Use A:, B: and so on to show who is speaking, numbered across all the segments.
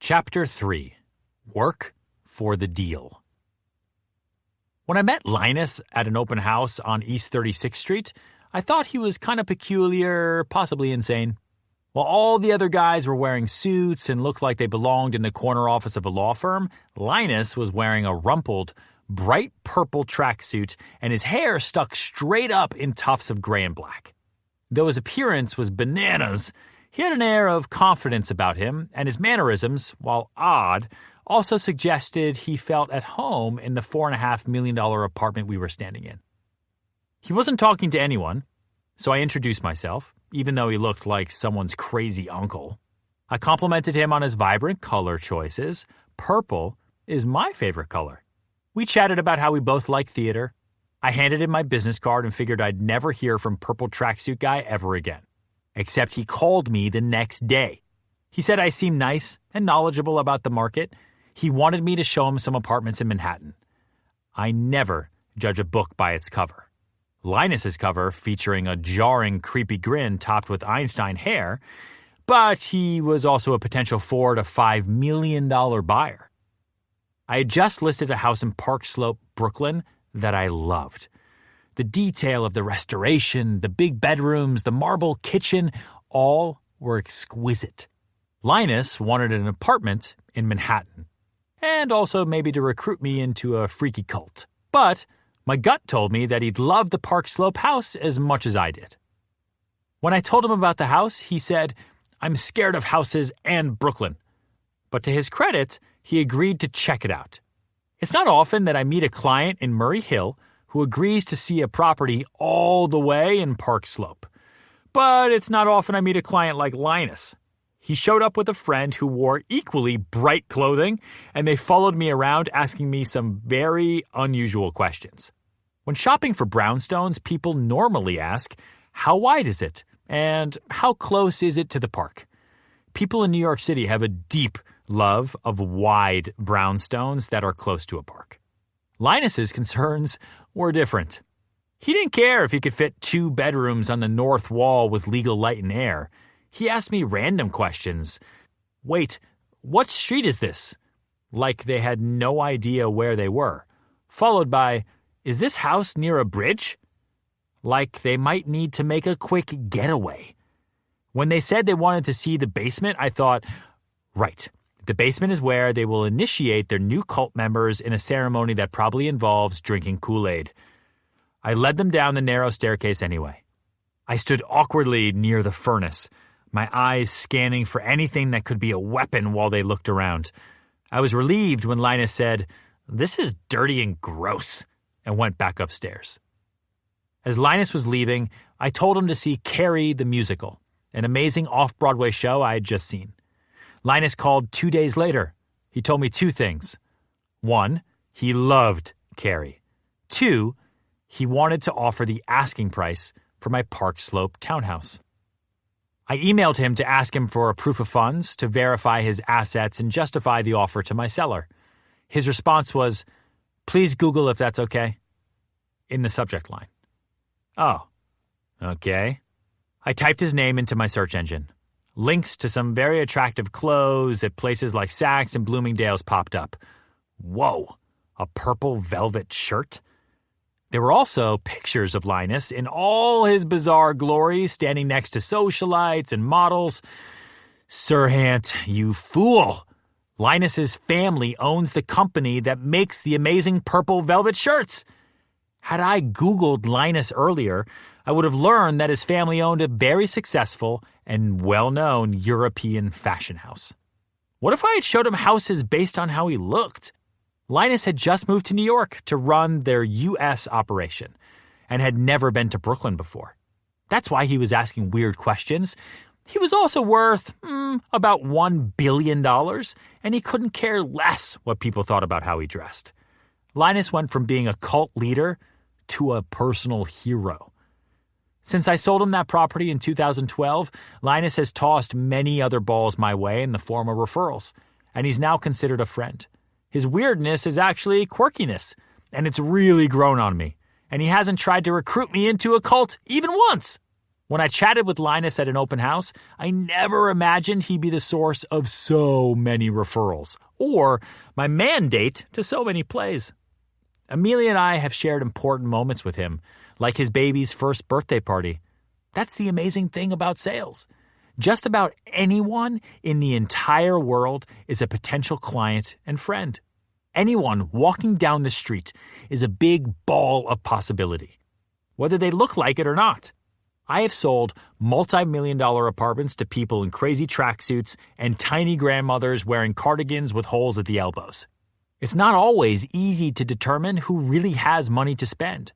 A: Chapter 3. Work for the Deal. When I met Linus at an open house on East 36th Street, I thought he was kind of peculiar, possibly insane. While all the other guys were wearing suits and looked like they belonged in the corner office of a law firm, Linus was wearing a rumpled, bright purple tracksuit and his hair stuck straight up in tufts of gray and black. Though his appearance was bananas, he had an air of confidence about him, and his mannerisms, while odd, also suggested he felt at home in the $4.5 million apartment we were standing in. He wasn't talking to anyone, so I introduced myself, even though he looked like someone's crazy uncle. I complimented him on his vibrant color choices. Purple is my favorite color. We chatted about how we both like theater. I handed him my business card and figured I'd never hear from Purple Tracksuit Guy ever again. Except he called me the next day. He said I seemed nice and knowledgeable about the market. He wanted me to show him some apartments in Manhattan. I never judge a book by its cover. Linus's cover, featuring a jarring, creepy grin topped with Einstein hair, but he was also a potential $4 to $5 million buyer. I had just listed a house in Park Slope, Brooklyn, that I loved. The detail of the restoration, the big bedrooms, the marble kitchen, all were exquisite. Linus wanted an apartment in Manhattan, and also maybe to recruit me into a freaky cult. But my gut told me that he'd love the Park Slope house as much as I did. When I told him about the house, he said, "I'm scared of houses and Brooklyn." But to his credit, he agreed to check it out. It's not often that I meet a client in Murray Hill who agrees to see a property all the way in Park Slope. But it's not often I meet a client like Linus. He showed up with a friend who wore equally bright clothing, and they followed me around asking me some very unusual questions. When shopping for brownstones, people normally ask, how wide is it? And how close is it to the park? People in New York City have a deep love of wide brownstones that are close to a park. Linus's concerns were different. He didn't care if he could fit 2 bedrooms on the north wall with legal light and air. He asked me random questions. Wait, what street is this? Like they had no idea where they were. Followed by, is this house near a bridge? Like they might need to make a quick getaway. When they said they wanted to see the basement, I thought, right, the basement is where they will initiate their new cult members in a ceremony that probably involves drinking Kool-Aid. I led them down the narrow staircase anyway. I stood awkwardly near the furnace, my eyes scanning for anything that could be a weapon while they looked around. I was relieved when Linus said, "This is dirty and gross," and went back upstairs. As Linus was leaving, I told him to see Carrie the Musical, an amazing off-Broadway show I had just seen. Linus called 2 days later. He told me 2 things. 1, he loved Carrie. 2, he wanted to offer the asking price for my Park Slope townhouse. I emailed him to ask him for a proof of funds to verify his assets and justify the offer to my seller. His response was, "Please Google if that's okay," in the subject line. Oh, okay. I typed his name into my search engine. Links to some very attractive clothes at places like Saks and Bloomingdale's popped up. Whoa, a purple velvet shirt? There were also pictures of Linus in all his bizarre glory standing next to socialites and models. Sirhan, you fool! Linus's family owns the company that makes the amazing purple velvet shirts. Had I Googled Linus earlier, I would have learned that his family owned a very successful and well-known European fashion house. What if I had showed him houses based on how he looked? Linus had just moved to New York to run their U.S. operation and had never been to Brooklyn before. That's why he was asking weird questions. He was also worth about $1 billion, and he couldn't care less what people thought about how he dressed. Linus went from being a cult leader to a personal hero. Since I sold him that property in 2012, Linus has tossed many other balls my way in the form of referrals, and he's now considered a friend. His weirdness is actually quirkiness, and it's really grown on me, and he hasn't tried to recruit me into a cult even once. When I chatted with Linus at an open house, I never imagined he'd be the source of so many referrals, or my mandate to so many plays. Amelia and I have shared important moments with him, like his baby's first birthday party. That's the amazing thing about sales. Just about anyone in the entire world is a potential client and friend. Anyone walking down the street is a big ball of possibility, whether they look like it or not. I have sold multi-million-dollar apartments to people in crazy tracksuits and tiny grandmothers wearing cardigans with holes at the elbows. It's not always easy to determine who really has money to spend.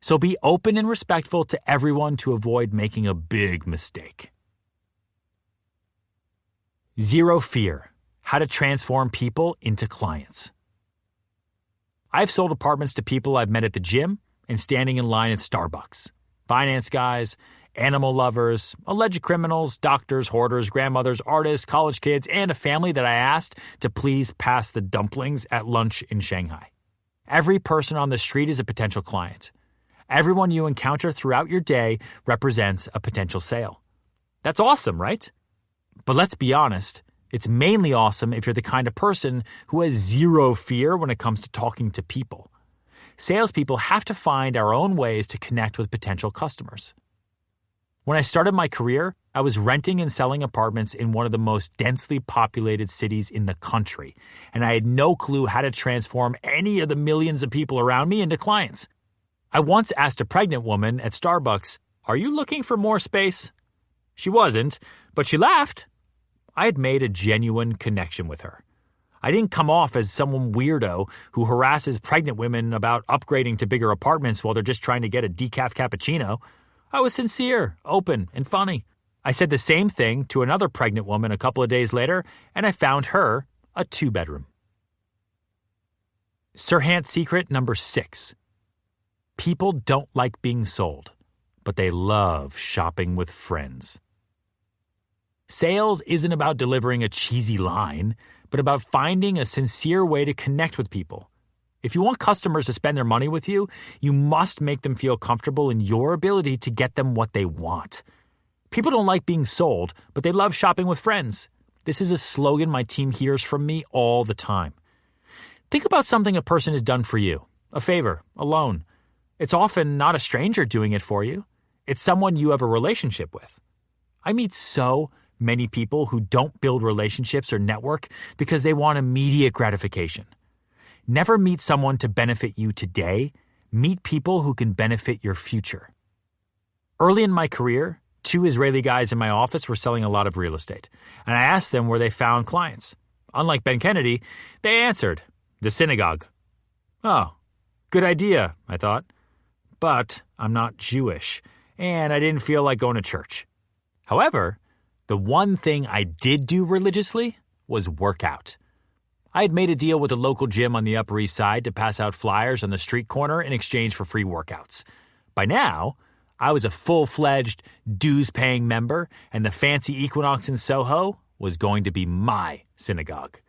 A: So be open and respectful to everyone to avoid making a big mistake. Zero fear. How to transform people into clients. I've sold apartments to people I've met at the gym and standing in line at Starbucks. Finance guys, animal lovers, alleged criminals, doctors, hoarders, grandmothers, artists, college kids, and a family that I asked to please pass the dumplings at lunch in Shanghai. Every person on the street is a potential client. Everyone you encounter throughout your day represents a potential sale. That's awesome, right? But let's be honest, it's mainly awesome if you're the kind of person who has zero fear when it comes to talking to people. Salespeople have to find our own ways to connect with potential customers. When I started my career, I was renting and selling apartments in one of the most densely populated cities in the country, and I had no clue how to transform any of the millions of people around me into clients. I once asked a pregnant woman at Starbucks, "Are you looking for more space?" She wasn't, but she laughed. I had made a genuine connection with her. I didn't come off as some weirdo who harasses pregnant women about upgrading to bigger apartments while they're just trying to get a decaf cappuccino. I was sincere, open, and funny. I said the same thing to another pregnant woman a couple of days later, and I found her a 2-bedroom. Serhant secret number 6. People don't like being sold, but they love shopping with friends. Sales isn't about delivering a cheesy line, but about finding a sincere way to connect with people. If you want customers to spend their money with you, you must make them feel comfortable in your ability to get them what they want. People don't like being sold, but they love shopping with friends. This is a slogan my team hears from me all the time. Think about something a person has done for you, a favor, a loan. It's often not a stranger doing it for you. It's someone you have a relationship with. I meet so many people who don't build relationships or network because they want immediate gratification. Never meet someone to benefit you today. Meet people who can benefit your future. Early in my career, 2 Israeli guys in my office were selling a lot of real estate, and I asked them where they found clients. Unlike Ben Kennedy, they answered, "The synagogue." Oh, good idea, I thought. But I'm not Jewish, and I didn't feel like going to church. However, the one thing I did do religiously was work out. I had made a deal with a local gym on the Upper East Side to pass out flyers on the street corner in exchange for free workouts. By now, I was a full-fledged, dues-paying member, and the fancy Equinox in Soho was going to be my synagogue.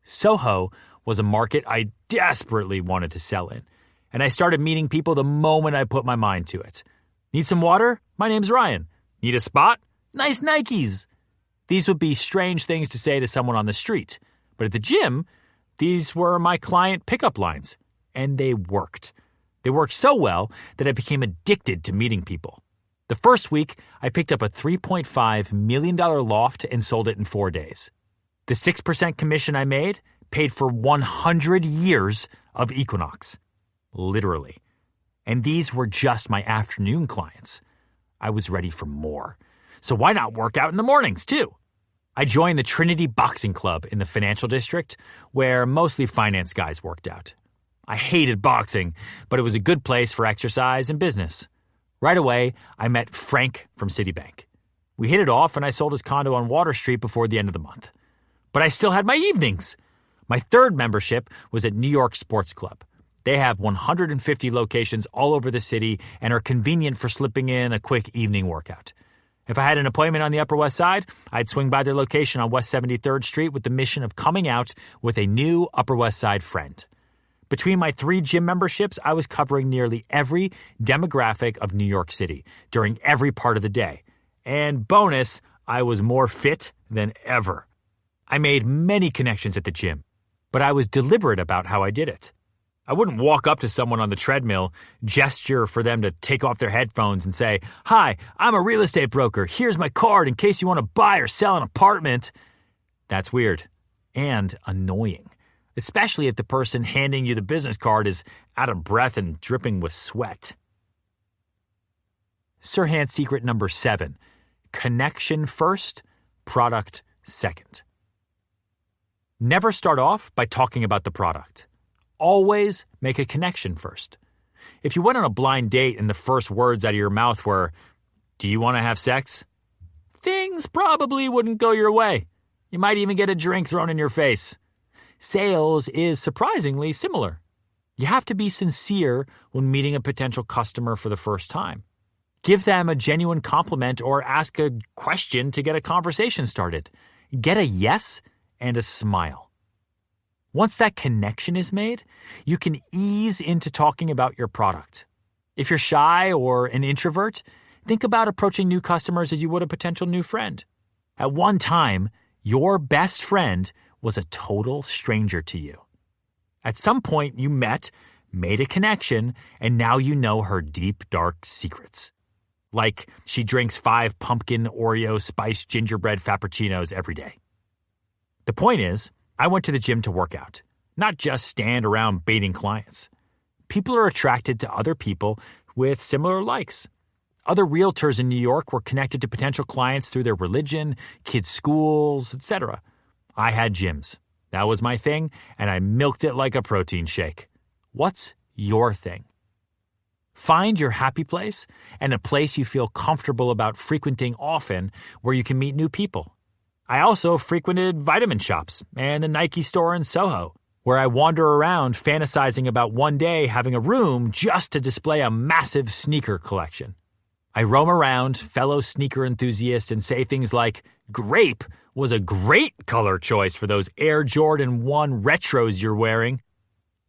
A: Soho was a market I desperately wanted to sell in, and I started meeting people the moment I put my mind to it. Need some water? My name's Ryan. Need a spot? Nice Nikes. These would be strange things to say to someone on the street, but at the gym, these were my client pickup lines, and they worked. They worked so well that I became addicted to meeting people. The first week, I picked up a $3.5 million loft and sold it in 4 days. The 6% commission I made paid for 100 years of Equinox. Literally. And these were just my afternoon clients. I was ready for more. So why not work out in the mornings, too? I joined the Trinity Boxing Club in the Financial District, where mostly finance guys worked out. I hated boxing, but it was a good place for exercise and business. Right away, I met Frank from Citibank. We hit it off, and I sold his condo on Water Street before the end of the month. But I still had my evenings. My third membership was at New York Sports Club. They have 150 locations all over the city and are convenient for slipping in a quick evening workout. If I had an appointment on the Upper West Side, I'd swing by their location on West 73rd Street with the mission of coming out with a new Upper West Side friend. Between my 3 gym memberships, I was covering nearly every demographic of New York City during every part of the day. And bonus, I was more fit than ever. I made many connections at the gym, but I was deliberate about how I did it. I wouldn't walk up to someone on the treadmill, gesture for them to take off their headphones and say, "Hi, I'm a real estate broker. Here's my card in case you want to buy or sell an apartment." That's weird and annoying, especially if the person handing you the business card is out of breath and dripping with sweat. Sirhan secret number 7, connection first, product second. Never start off by talking about the product. Always make a connection first. If you went on a blind date and the first words out of your mouth were, "Do you want to have sex?" things probably wouldn't go your way. You might even get a drink thrown in your face. Sales is surprisingly similar. You have to be sincere when meeting a potential customer for the first time. Give them a genuine compliment or ask a question to get a conversation started. Get a yes and a smile. Once that connection is made, you can ease into talking about your product. If you're shy or an introvert, think about approaching new customers as you would a potential new friend. At one time, your best friend was a total stranger to you. At some point, you met, made a connection, and now you know her deep, dark secrets. Like she drinks 5 pumpkin Oreo spiced gingerbread frappuccinos every day. The point is, I went to the gym to work out, not just stand around baiting clients. People are attracted to other people with similar likes. Other realtors in New York were connected to potential clients through their religion, kids' schools, etc. I had gyms. That was my thing, and I milked it like a protein shake. What's your thing? Find your happy place and a place you feel comfortable about frequenting often where you can meet new people. I also frequented vitamin shops and the Nike store in Soho, where I wander around fantasizing about one day having a room just to display a massive sneaker collection. I roam around fellow sneaker enthusiasts and say things like, "Grape was a great color choice for those Air Jordan 1 retros you're wearing."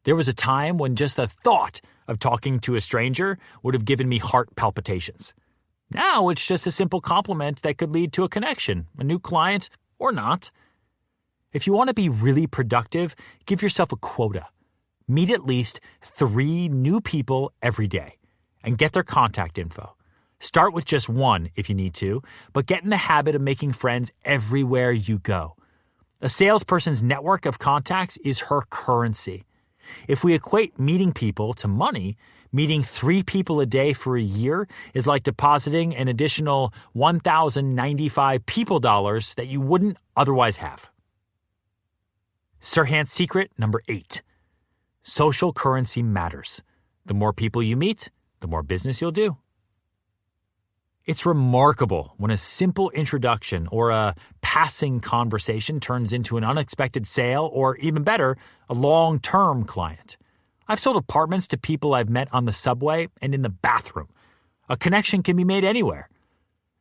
A: There was a time when just the thought of talking to a stranger would have given me heart palpitations. Now it's just a simple compliment that could lead to a connection, a new client, or not. If you want to be really productive, give yourself a quota. Meet at least 3 new people every day and get their contact info. Start with just 1 if you need to, but get in the habit of making friends everywhere you go. A salesperson's network of contacts is her currency. If we equate meeting people to money, meeting 3 people a day for a year is like depositing an additional 1,095 people dollars that you wouldn't otherwise have. Sirhan secret number 8. Social currency matters. The more people you meet, the more business you'll do. It's remarkable when a simple introduction or a passing conversation turns into an unexpected sale or, even better, a long-term client. I've sold apartments to people I've met on the subway and in the bathroom. A connection can be made anywhere.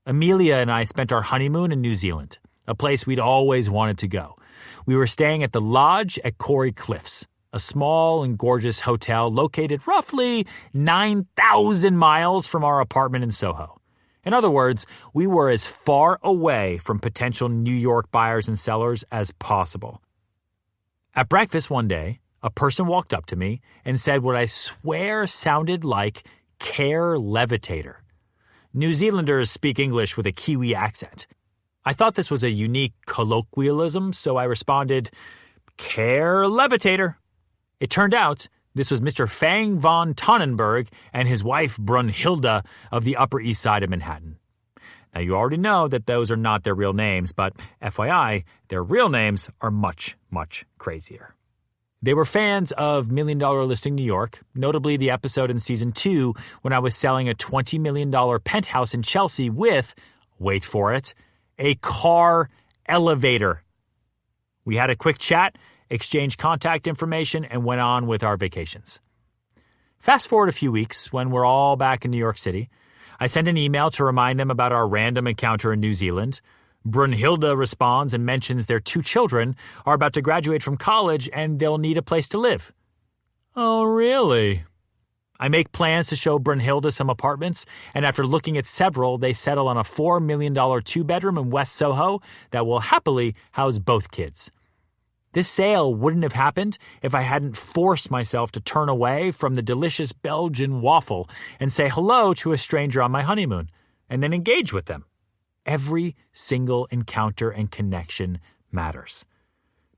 A: Amelia and I spent our honeymoon in New Zealand, a place we'd always wanted to go. We were staying at the Lodge at Corey Cliffs, a small and gorgeous hotel located roughly 9,000 miles from our apartment in Soho. In other words, we were as far away from potential New York buyers and sellers as possible. At breakfast one day, a person walked up to me and said what I swear sounded like Care Levitator. New Zealanders speak English with a Kiwi accent. I thought this was a unique colloquialism, so I responded, "Care Levitator." It turned out this was Mr. Fang von Tannenberg and his wife Brunhilde of the Upper East Side of Manhattan. Now, you already know that those are not their real names, but FYI, their real names are much, much crazier. They were fans of $1 Million Listing New York, notably the episode in Season 2 when I was selling a $20 million penthouse in Chelsea with, wait for it, a car elevator. We had a quick chat, exchanged contact information, and went on with our vacations. Fast forward a few weeks when we're all back in New York City. I send an email to remind them about our random encounter in New Zealand. Brunhilde responds and mentions their 2 children are about to graduate from college and they'll need a place to live. Oh, really? I make plans to show Brunhilde some apartments, and after looking at several, they settle on a $4 million two-bedroom in West Soho that will happily house both kids. This sale wouldn't have happened if I hadn't forced myself to turn away from the delicious Belgian waffle and say hello to a stranger on my honeymoon, and then engage with them. Every single encounter and connection matters.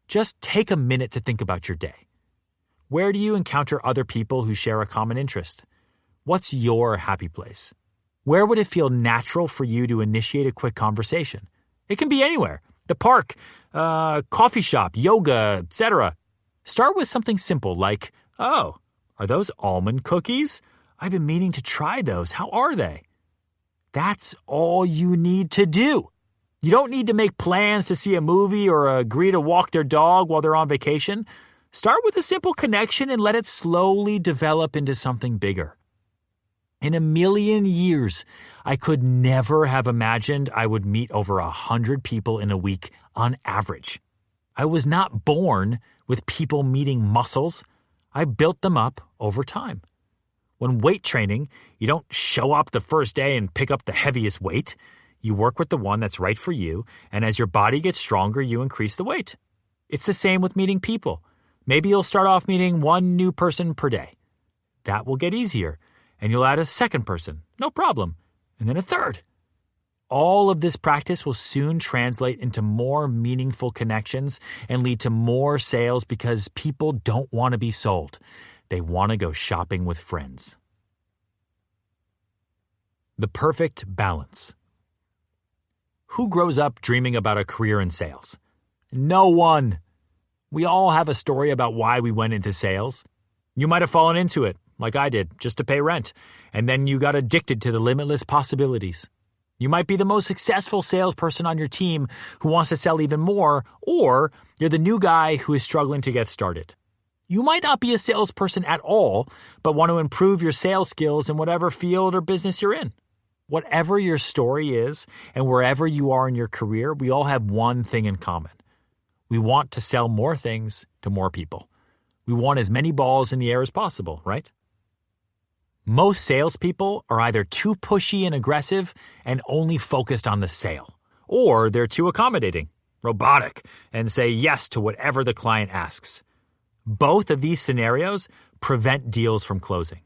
A: Just take a minute to think about your day. Where do you encounter other people who share a common interest? What's your happy place? Where would it feel natural for you to initiate a quick conversation? It can be anywhere. The park, coffee shop, yoga, etc. Start with something simple like, "Oh, are those almond cookies? I've been meaning to try those. How are they?" That's all you need to do. You don't need to make plans to see a movie or agree to walk their dog while they're on vacation. Start with a simple connection and let it slowly develop into something bigger. In a million years, I could never have imagined I would meet over 100 people in a week on average. I was not born with people meeting muscles. I built them up over time. When weight training, you don't show up the first day and pick up the heaviest weight. You work with the one that's right for you, and as your body gets stronger, you increase the weight. It's the same with meeting people. Maybe you'll start off meeting one new person per day. That will get easier, and you'll add a second person, no problem, and then a third. All of this practice will soon translate into more meaningful connections and lead to more sales because people don't want to be sold. They want to go shopping with friends. The perfect balance. Who grows up dreaming about a career in sales? No one. We all have a story about why we went into sales. You might have fallen into it, like I did, just to pay rent, and then you got addicted to the limitless possibilities. You might be the most successful salesperson on your team who wants to sell even more, or you're the new guy who is struggling to get started. You might not be a salesperson at all, but want to improve your sales skills in whatever field or business you're in. Whatever your story is, and wherever you are in your career, we all have one thing in common. We want to sell more things to more people. We want as many balls in the air as possible, right? Most salespeople are either too pushy and aggressive and only focused on the sale, or they're too accommodating, robotic, and say yes to whatever the client asks. Both of these scenarios prevent deals from closing.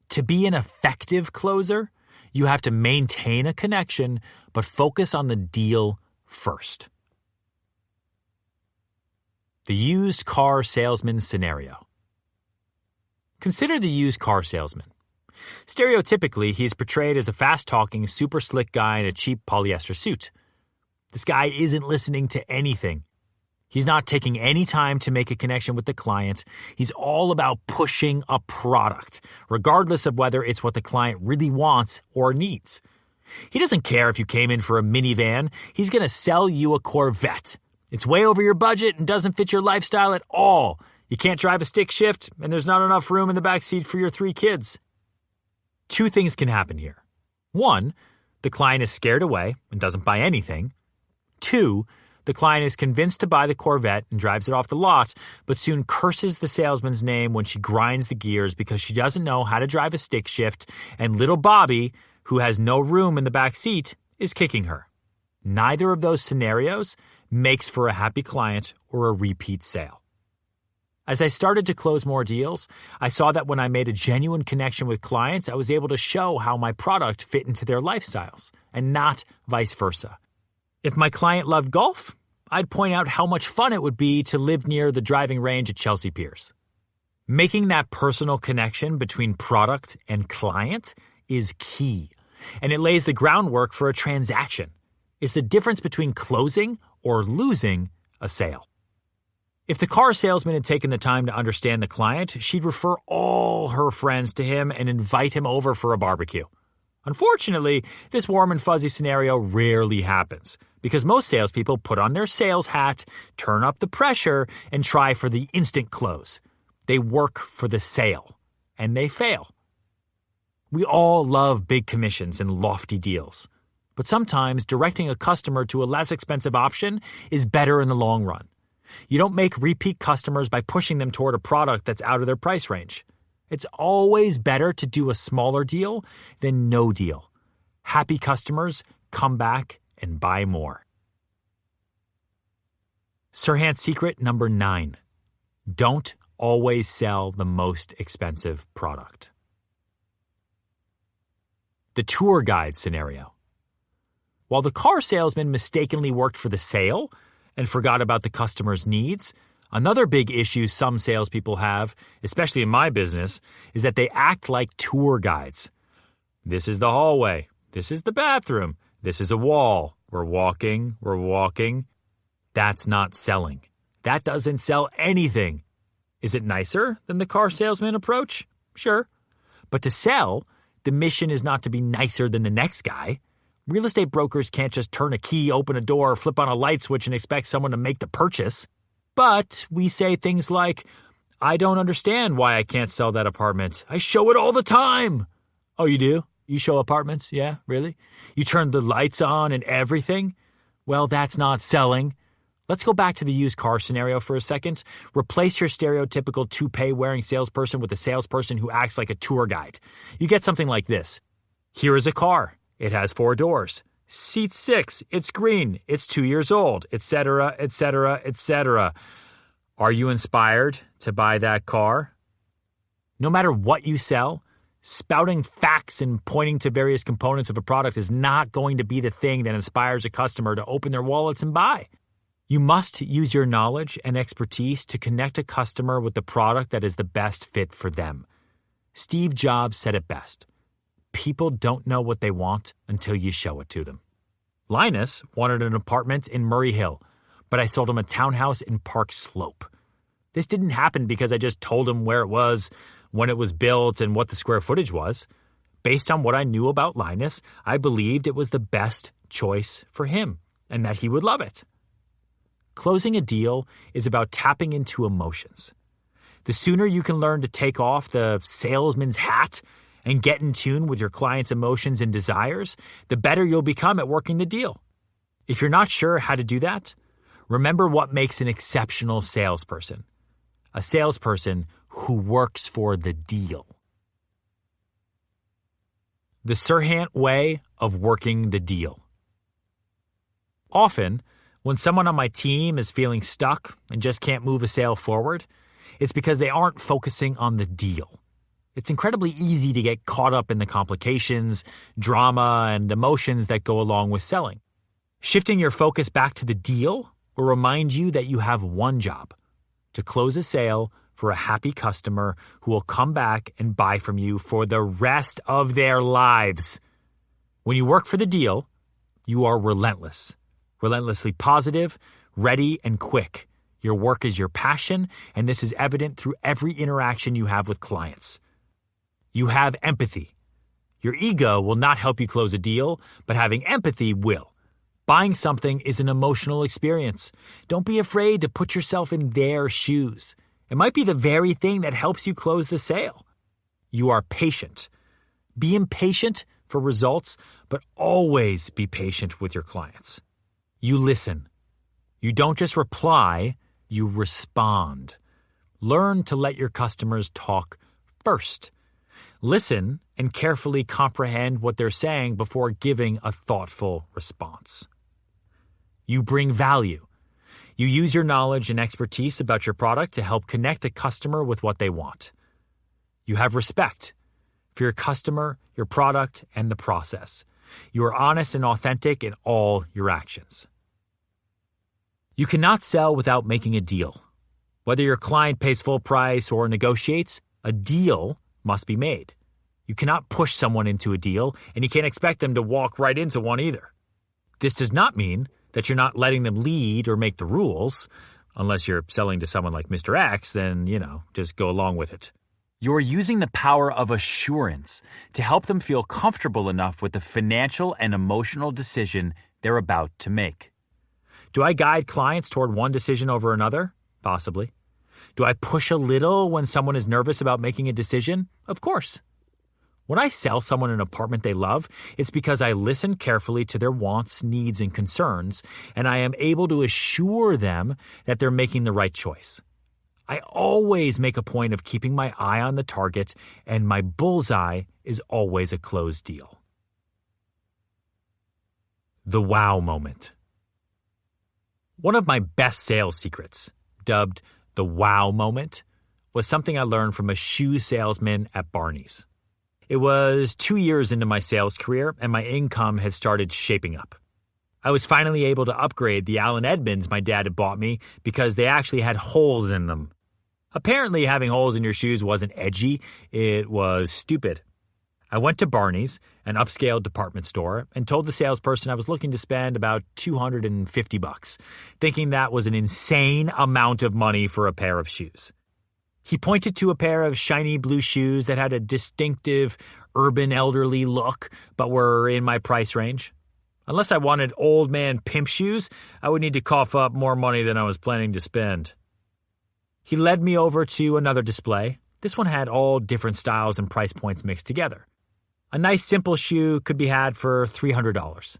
A: To be an effective closer, you have to maintain a connection, but focus on the deal first. The used car salesman scenario. Consider the used car salesman. Stereotypically, he is portrayed as a fast-talking, super slick guy in a cheap polyester suit. This guy isn't listening to anything. He's not taking any time to make a connection with the client. He's all about pushing a product, regardless of whether it's what the client really wants or needs. He doesn't care if you came in for a minivan. He's going to sell you a Corvette. It's way over your budget and doesn't fit your lifestyle at all. You can't drive a stick shift, and there's not enough room in the backseat for your 3 kids. 2 things can happen here. 1, the client is scared away and doesn't buy anything. 2, the client is convinced to buy the Corvette and drives it off the lot, but soon curses the salesman's name when she grinds the gears because she doesn't know how to drive a stick shift, and little Bobby, who has no room in the back seat, is kicking her. Neither of those scenarios makes for a happy client or a repeat sale. As I started to close more deals, I saw that when I made a genuine connection with clients, I was able to show how my product fit into their lifestyles, and not vice versa. If my client loved golf, I'd point out how much fun it would be to live near the driving range at Chelsea Piers. Making that personal connection between product and client is key, and it lays the groundwork for a transaction. It's the difference between closing or losing a sale. If the car salesman had taken the time to understand the client, she'd refer all her friends to him and invite him over for a barbecue. Unfortunately, this warm and fuzzy scenario rarely happens because most salespeople put on their sales hat, turn up the pressure, and try for the instant close. They work for the sale, and they fail. We all love big commissions and lofty deals, but sometimes directing a customer to a less expensive option is better in the long run. You don't make repeat customers by pushing them toward a product that's out of their price range. It's always better to do a smaller deal than no deal. Happy customers come back and buy more. Serhant secret number 9. Don't always sell the most expensive product. The tour guide scenario. While the car salesman mistakenly worked for the sale and forgot about the customer's needs, another big issue some salespeople have, especially in my business, is that they act like tour guides. This is the hallway. This is the bathroom. This is a wall. We're walking. That's not selling. That doesn't sell anything. Is it nicer than the car salesman approach? Sure. But to sell, the mission is not to be nicer than the next guy. Real estate brokers can't just turn a key, open a door, flip on a light switch, and expect someone to make the purchase. But we say things like, I don't understand why I can't sell that apartment. I show it all the time. Oh, you do? You show apartments? Yeah, really? You turn the lights on and everything? Well, that's not selling. Let's go back to the used car scenario for a second. Replace your stereotypical toupee-wearing salesperson with a salesperson who acts like a tour guide. You get something like this. Here is a car. It has 4 doors. Seat 6. It's green. It's 2 years old, etc., etc., etc. Are you inspired to buy that car? No matter what you sell, spouting facts and pointing to various components of a product is not going to be the thing that inspires a customer to open their wallets and buy. You must use your knowledge and expertise to connect a customer with the product that is the best fit for them. Steve Jobs said it best. People don't know what they want until you show it to them. Linus wanted an apartment in Murray Hill, but I sold him a townhouse in Park Slope. This didn't happen because I just told him where it was, when it was built, and what the square footage was. Based on what I knew about Linus, I believed it was the best choice for him and that he would love it. Closing a deal is about tapping into emotions. The sooner you can learn to take off the salesman's hat and get in tune with your client's emotions and desires, the better you'll become at working the deal. If you're not sure how to do that, remember what makes an exceptional salesperson. A salesperson who works for the deal. The Serhant way of working the deal. Often, when someone on my team is feeling stuck and just can't move a sale forward, it's because they aren't focusing on the deal. It's incredibly easy to get caught up in the complications, drama, and emotions that go along with selling. Shifting your focus back to the deal will remind you that you have one job: to close a sale for a happy customer who will come back and buy from you for the rest of their lives. When you work for the deal, you are relentless. Relentlessly positive, ready, and quick. Your work is your passion, and this is evident through every interaction you have with clients. You have empathy. Your ego will not help you close a deal, but having empathy will. Buying something is an emotional experience. Don't be afraid to put yourself in their shoes. It might be the very thing that helps you close the sale. You are patient. Be impatient for results, but always be patient with your clients. You listen. You don't just reply, you respond. Learn to let your customers talk first. Listen and carefully comprehend what they're saying before giving a thoughtful response. You bring value. You use your knowledge and expertise about your product to help connect a customer with what they want. You have respect for your customer, your product, and the process. You are honest and authentic in all your actions. You cannot sell without making a deal. Whether your client pays full price or negotiates, a deal must be made. You cannot push someone into a deal, and you can't expect them to walk right into one either. This does not mean that you're not letting them lead or make the rules. Unless you're selling to someone like Mr. X, then, just go along with it. You're using the power of assurance to help them feel comfortable enough with the financial and emotional decision they're about to make. Do I guide clients toward one decision over another? Possibly. Do I push a little when someone is nervous about making a decision? Of course. When I sell someone an apartment they love, it's because I listen carefully to their wants, needs, and concerns, and I am able to assure them that they're making the right choice. I always make a point of keeping my eye on the target, and my bullseye is always a closed deal. The wow moment. One of my best sales secrets, dubbed the wow moment, was something I learned from a shoe salesman at Barney's. It was 2 years into my sales career, and my income had started shaping up. I was finally able to upgrade the Allen Edmonds my dad had bought me because they actually had holes in them. Apparently, having holes in your shoes wasn't edgy, it was stupid. I went to Barney's, an upscale department store, and told the salesperson I was looking to spend about $250, thinking that was an insane amount of money for a pair of shoes. He pointed to a pair of shiny blue shoes that had a distinctive urban elderly look, but were in my price range. Unless I wanted old man pimp shoes, I would need to cough up more money than I was planning to spend. He led me over to another display. This one had all different styles and price points mixed together. A nice simple shoe could be had for $300,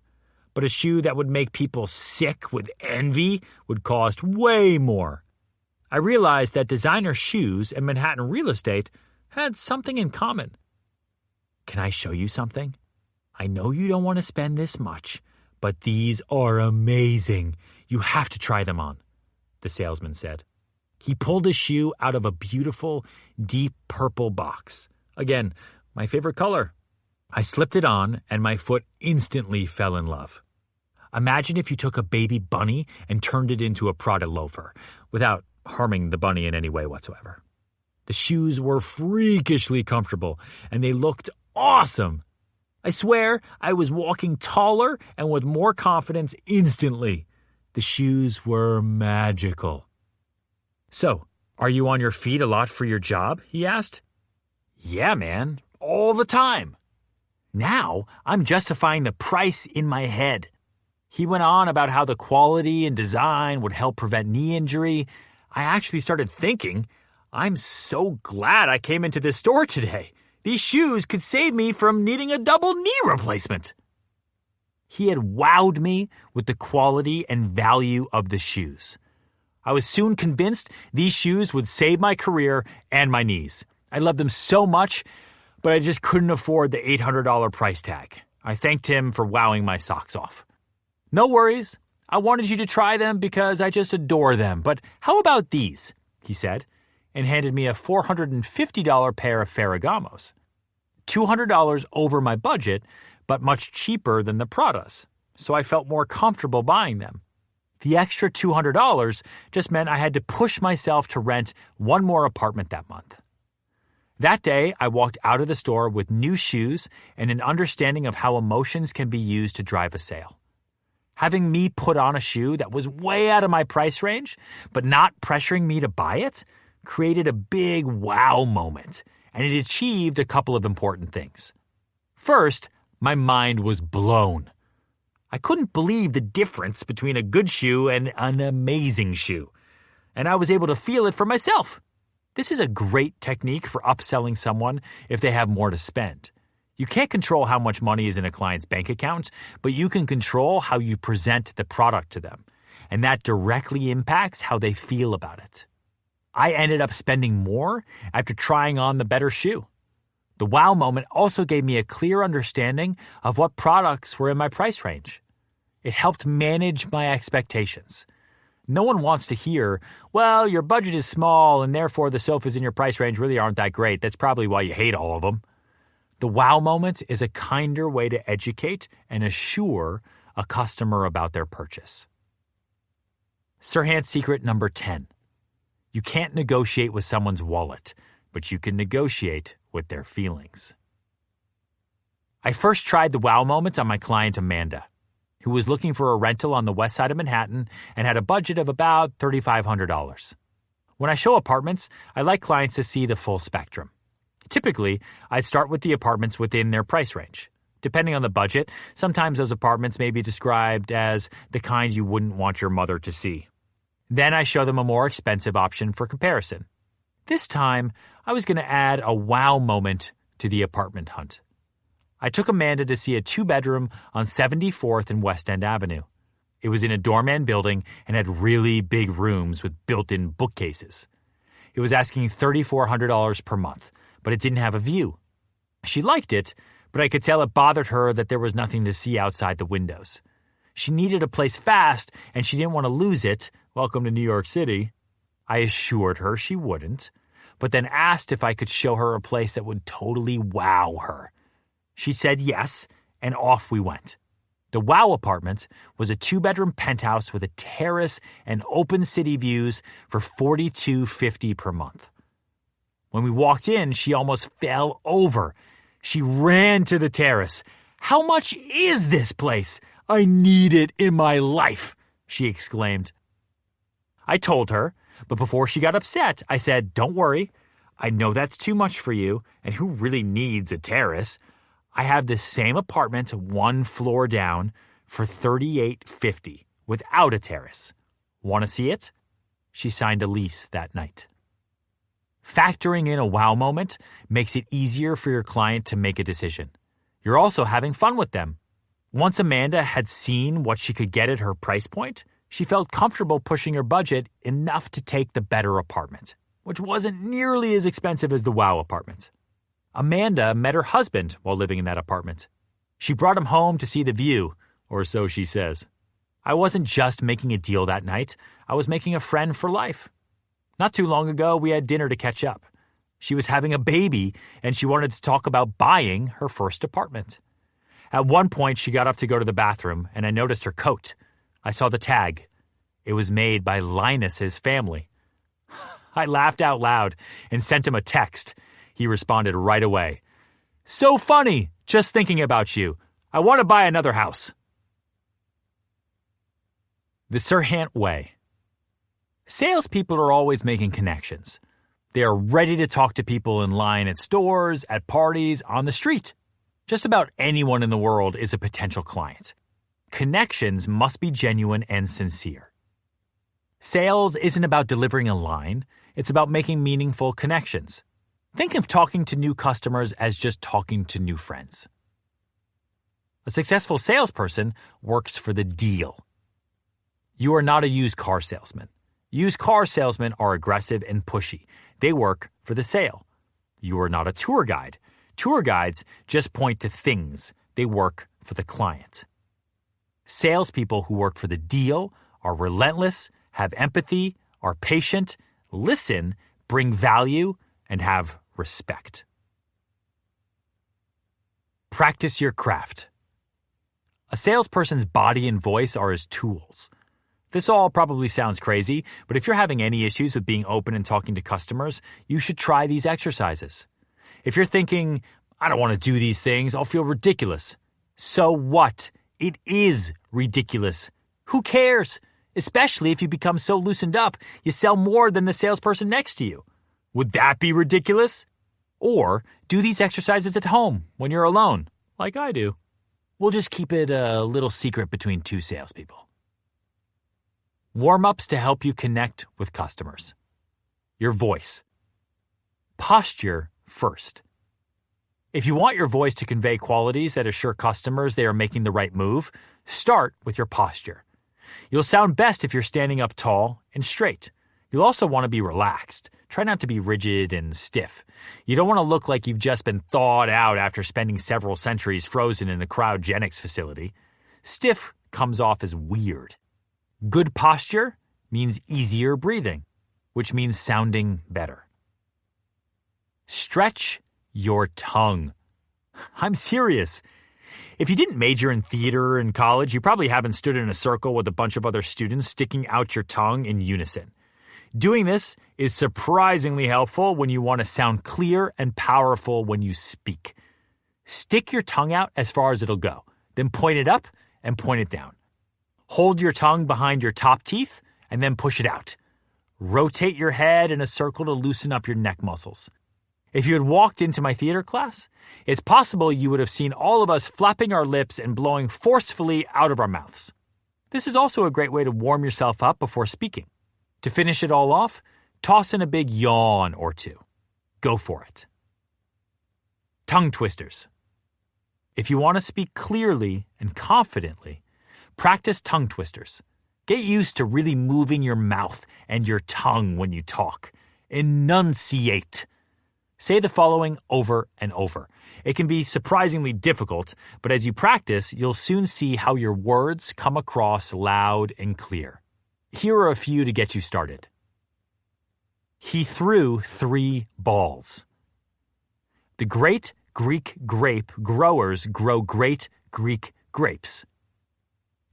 A: but a shoe that would make people sick with envy would cost way more. I realized that designer shoes and Manhattan real estate had something in common. Can I show you something? I know you don't want to spend this much, but these are amazing. You have to try them on, the salesman said. He pulled a shoe out of a beautiful, deep purple box. Again, my favorite color. I slipped it on, and my foot instantly fell in love. Imagine if you took a baby bunny and turned it into a Prada loafer, without harming the bunny in any way whatsoever. The shoes were freakishly comfortable, and they looked awesome. I swear I was walking taller and with more confidence instantly. The shoes were magical. So, are you on your feet a lot for your job? He asked. Yeah, man, all the time. Now I'm justifying the price in my head. He went on about how the quality and design would help prevent knee injury. I actually started thinking, I'm so glad I came into this store today. These shoes could save me from needing a double knee replacement. He had wowed me with the quality and value of the shoes. I was soon convinced these shoes would save my career and my knees. I loved them so much, but I just couldn't afford the $800 price tag. I thanked him for wowing my socks off. No worries. I wanted you to try them because I just adore them. But how about these? He said, and handed me a $450 pair of Ferragamos. $200 over my budget, but much cheaper than the Pradas, so I felt more comfortable buying them. The extra $200 just meant I had to push myself to rent one more apartment that month. That day, I walked out of the store with new shoes and an understanding of how emotions can be used to drive a sale. Having me put on a shoe that was way out of my price range, but not pressuring me to buy it, created a big wow moment, and it achieved a couple of important things. First, my mind was blown. I couldn't believe the difference between a good shoe and an amazing shoe, and I was able to feel it for myself. This is a great technique for upselling someone if they have more to spend. You can't control how much money is in a client's bank account, but you can control how you present the product to them, and that directly impacts how they feel about it. I ended up spending more after trying on the better shoe. The wow moment also gave me a clear understanding of what products were in my price range. It helped manage my expectations. No one wants to hear, well, your budget is small and therefore the sofas in your price range really aren't that great. That's probably why you hate all of them. The wow moment is a kinder way to educate and assure a customer about their purchase. Sirhan's secret number 10. You can't negotiate with someone's wallet, but you can negotiate with their feelings. I first tried the wow moment on my client Amanda, who was looking for a rental on the west side of Manhattan and had a budget of about $3,500. When I show apartments, I like clients to see the full spectrum. Typically, I'd start with the apartments within their price range. Depending on the budget, sometimes those apartments may be described as the kind you wouldn't want your mother to see. Then I show them a more expensive option for comparison. This time, I was going to add a wow moment to the apartment hunt. I took Amanda to see a 2-bedroom on 74th and West End Avenue. It was in a doorman building and had really big rooms with built-in bookcases. It was asking $3,400 per month, but it didn't have a view. She liked it, but I could tell it bothered her that there was nothing to see outside the windows. She needed a place fast, and she didn't want to lose it. Welcome to New York City. I assured her she wouldn't, but then asked if I could show her a place that would totally wow her. She said yes, and off we went. The Wow apartment was a 2-bedroom penthouse with a terrace and open city views for $42.50 per month. When we walked in, she almost fell over. She ran to the terrace. "How much is this place? I need it in my life," she exclaimed. I told her, but before she got upset, I said, "Don't worry. I know that's too much for you, and who really needs a terrace? I have this same apartment 1 floor down for $38.50 without a terrace. Want to see it?" She signed a lease that night. Factoring in a wow moment makes it easier for your client to make a decision. You're also having fun with them. Once Amanda had seen what she could get at her price point, she felt comfortable pushing her budget enough to take the better apartment, which wasn't nearly as expensive as the Wow apartment. Amanda met her husband while living in that apartment. She brought him home to see the view, or so she says. I wasn't just making a deal that night. I was making a friend for life. Not too long ago, we had dinner to catch up. She was having a baby, and she wanted to talk about buying her first apartment. At one point, she got up to go to the bathroom, and I noticed her coat. I saw the tag. It was made by Linus's family. I laughed out loud and sent him a text. He responded right away. "So funny, just thinking about you. I want to buy another house." The Serhant Way. Salespeople are always making connections. They are ready to talk to people in line at stores, at parties, on the street. Just about anyone in the world is a potential client. Connections must be genuine and sincere. Sales isn't about delivering a line. It's about making meaningful connections. Think of talking to new customers as just talking to new friends. A successful salesperson works for the deal. You are not a used car salesman. Used car salesmen are aggressive and pushy. They work for the sale. You are not a tour guide. Tour guides just point to things. They work for the client. Salespeople who work for the deal are relentless, have empathy, are patient, listen, bring value, and have respect. Practice your craft. A salesperson's body and voice are his tools. This all probably sounds crazy, but if you're having any issues with being open and talking to customers, you should try these exercises. If you're thinking, "I don't want to do these things, I'll feel ridiculous." So what? It is ridiculous. Who cares? Especially if you become so loosened up, you sell more than the salesperson next to you. Would that be ridiculous? Or do these exercises at home when you're alone, like I do. We'll just keep it a little secret between two salespeople. Warm-ups to help you connect with customers. Your voice. Posture first. If you want your voice to convey qualities that assure customers they are making the right move, start with your posture. You'll sound best if you're standing up tall and straight. You'll also want to be relaxed. Try not to be rigid and stiff. You don't want to look like you've just been thawed out after spending several centuries frozen in a cryogenics facility. Stiff comes off as weird. Good posture means easier breathing, which means sounding better. Stretch your tongue. I'm serious. If you didn't major in theater in college, you probably haven't stood in a circle with a bunch of other students sticking out your tongue in unison. Doing this is surprisingly helpful when you want to sound clear and powerful when you speak. Stick your tongue out as far as it'll go, then point it up and point it down. Hold your tongue behind your top teeth and then push it out. Rotate your head in a circle to loosen up your neck muscles. If you had walked into my theater class, it's possible you would have seen all of us flapping our lips and blowing forcefully out of our mouths. This is also a great way to warm yourself up before speaking. To finish it all off, toss in a big yawn or two. Go for it. Tongue twisters. If you want to speak clearly and confidently, practice tongue twisters. Get used to really moving your mouth and your tongue when you talk. Enunciate. Say the following over and over. It can be surprisingly difficult, but as you practice, you'll soon see how your words come across loud and clear. Here are a few to get you started. He threw 3 balls. The great Greek grape growers grow great Greek grapes.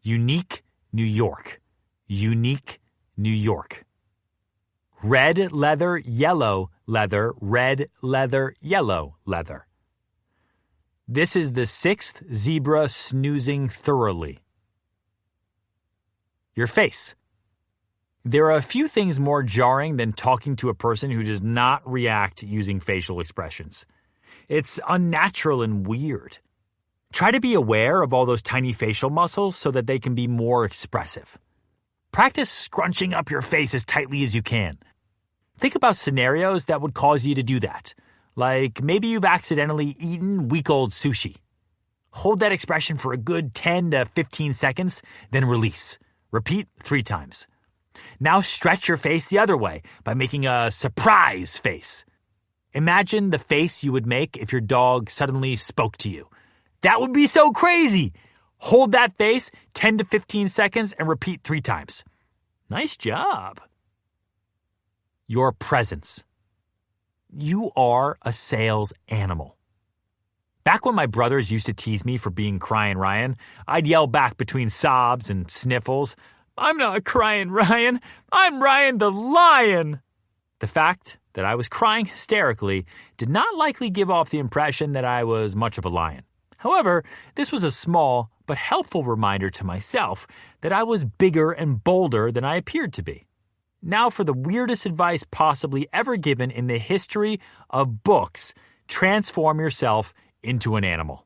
A: Unique, New York. Unique, New York. Red leather, yellow leather, red leather, yellow leather. This is the 6th zebra snoozing thoroughly. Your face. There are a few things more jarring than talking to a person who does not react using facial expressions. It's unnatural and weird. Try to be aware of all those tiny facial muscles so that they can be more expressive. Practice scrunching up your face as tightly as you can. Think about scenarios that would cause you to do that. Like maybe you've accidentally eaten week-old sushi. Hold that expression for a good 10 to 15 seconds, then release. Repeat 3 times. Now stretch your face the other way by making a surprise face. Imagine the face you would make if your dog suddenly spoke to you. That would be so crazy! Hold that face 10 to 15 seconds and repeat 3 times. Nice job. Your presence. You are a sales animal. Back when my brothers used to tease me for being Crying Ryan, I'd yell back between sobs and sniffles, "I'm not Crying Ryan, I'm Ryan the Lion!" The fact that I was crying hysterically did not likely give off the impression that I was much of a lion. However, this was a small but helpful reminder to myself that I was bigger and bolder than I appeared to be. Now for the weirdest advice possibly ever given in the history of books: transform yourself into an animal.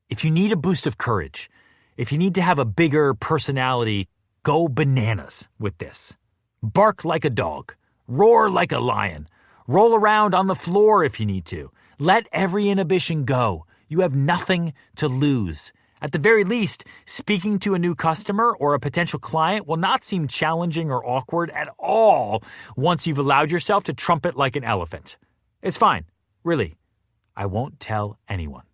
A: If you need a boost of courage, if you need to have a bigger personality, go bananas with this. Bark like a dog. Roar like a lion. Roll around on the floor if you need to. Let every inhibition go. You have nothing to lose. At the very least, speaking to a new customer or a potential client will not seem challenging or awkward at all once you've allowed yourself to trumpet like an elephant. It's fine. Really. I won't tell anyone.